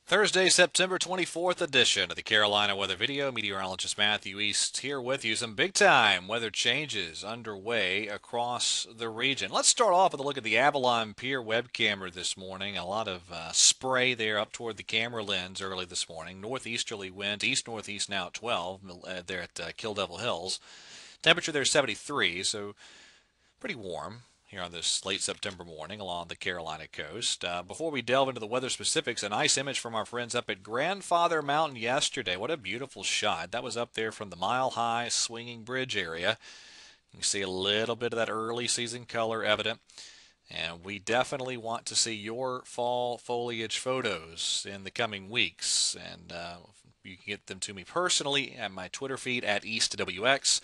Thursday, September 24th edition of the Carolina Weather Video. Meteorologist Matthew East here with you. Some big time weather changes underway across the region. Let's start off with a look at the Avalon Pier web camera this morning. A lot of spray there up toward the camera lens early this morning. Northeasterly winds, east-northeast now at 12 there at Kill Devil Hills. Temperature there 73, so pretty warm here on this late September morning along the Carolina coast. Before we delve into the weather specifics, a nice image from our friends up at Grandfather Mountain yesterday. What a beautiful shot. That was up there from the Mile High Swinging Bridge area. You can see a little bit of that early season color evident. And we definitely want to see your fall foliage photos in the coming weeks. And you can get them to me personally at my Twitter feed at EastWX,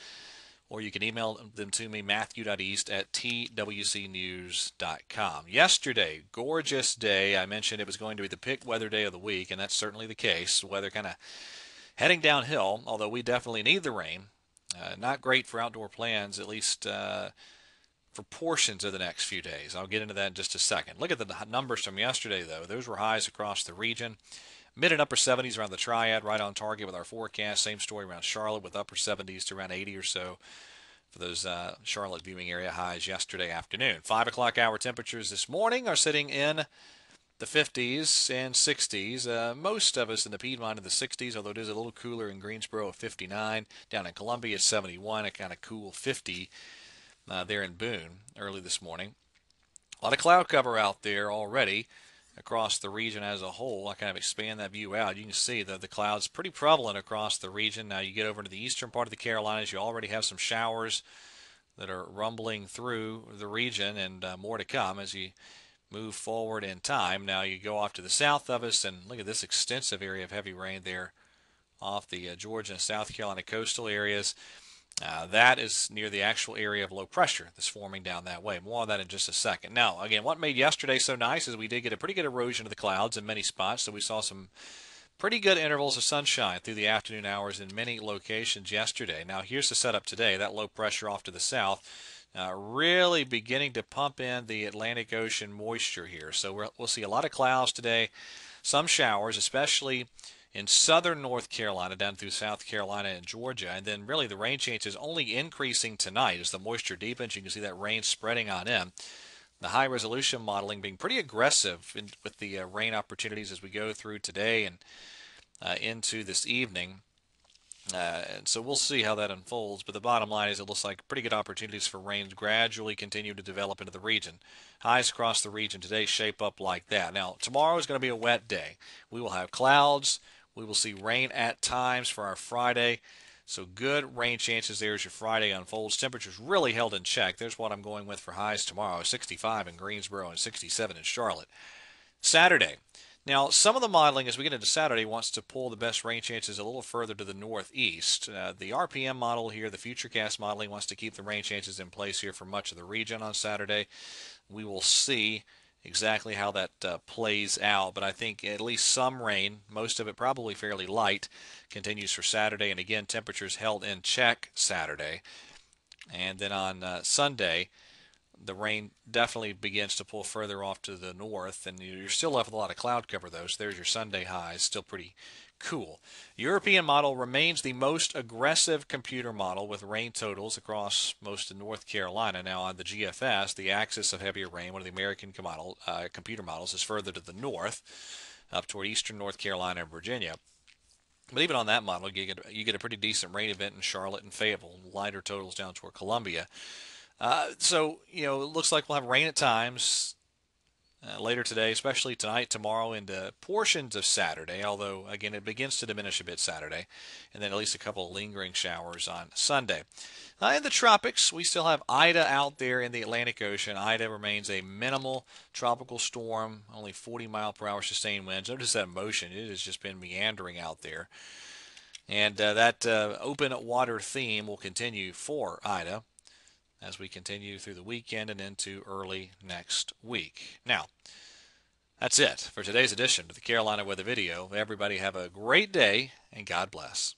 or you can email them to me, matthew.east@twcnews.com. Yesterday, gorgeous day. I mentioned it was going to be the pick weather day of the week, and that's certainly the case. Weather kind of heading downhill, although we definitely need the rain. Not great for outdoor plans, at least for portions of the next few days. I'll get into that in just a second. Look at the numbers from yesterday, though. Those were highs across the region. Mid and upper 70s around the Triad, right on target with our forecast. Same story around Charlotte with upper 70s to around 80 or so for those Charlotte viewing area highs yesterday afternoon. 5 o'clock hour temperatures this morning are sitting in the 50s and 60s. Most of us in the Piedmont in the 60s, although it is a little cooler in Greensboro at 59. Down in Columbia, 71, a kind of cool 50 there in Boone early this morning. A lot of cloud cover out there already across the region as a whole. I kind of expand that view out. You can see that the clouds pretty prevalent across the region. Now you get over to the eastern part of the Carolinas, you already have some showers that are rumbling through the region, and more to come as you move forward in time. Now you go off to the south of us, and look at this extensive area of heavy rain there off the Georgia and South Carolina coastal areas. That is near the actual area of low pressure that's forming down that way. More on that in just a second. Now, again, what made yesterday so nice is we did get a pretty good erosion of the clouds in many spots, so we saw some pretty good intervals of sunshine through the afternoon hours in many locations yesterday. Now, here's the setup today. That low pressure off to the south really beginning to pump in the Atlantic Ocean moisture here. So we'll see a lot of clouds today, some showers, especially in southern North Carolina down through South Carolina and Georgia. And then really the rain chances only increasing tonight as the moisture deepens. You can see that rain spreading on in. The high resolution modeling being pretty aggressive with the rain opportunities as we go through today and into this evening. And so we'll see how that unfolds. But the bottom line is it looks like pretty good opportunities for rain to gradually continue to develop into the region. Highs across the region today shape up like that. Now, tomorrow is going to be a wet day. We will have clouds. We will see rain at times for our Friday. So good rain chances there as your Friday unfolds. Temperatures really held in check. There's what I'm going with for highs tomorrow. 65 in Greensboro and 67 in Charlotte. Saturday. Now, some of the modeling as we get into Saturday wants to pull the best rain chances a little further to the northeast. The RPM model here, the Futurecast modeling, wants to keep the rain chances in place here for much of the region on Saturday. We will see exactly how that plays out, but I think at least some rain, most of it probably fairly light, continues for Saturday. And again, temperatures held in check Saturday. And then on Sunday, the rain definitely begins to pull further off to the north, and you're still left with a lot of cloud cover, though. So there's your Sunday highs, still pretty cool. European model remains the most aggressive computer model with rain totals across most of North Carolina. Now on the GFS, the axis of heavier rain, one of the American computer models, is further to the north, up toward eastern North Carolina and Virginia. But even on that model, you get a pretty decent rain event in Charlotte and Fayetteville, lighter totals down toward Columbia. So, it looks like we'll have rain at times later today, especially tonight, tomorrow, into portions of Saturday, although, again, it begins to diminish a bit Saturday, and then at least a couple of lingering showers on Sunday. In the tropics, we still have Ida out there in the Atlantic Ocean. Ida remains a minimal tropical storm, only 40-mile-per-hour sustained winds. Notice that motion. It has just been meandering out there. And that open water theme will continue for Ida as we continue through the weekend and into early next week. Now, that's it for today's edition of the Carolina Weather Video. Everybody have a great day, and God bless.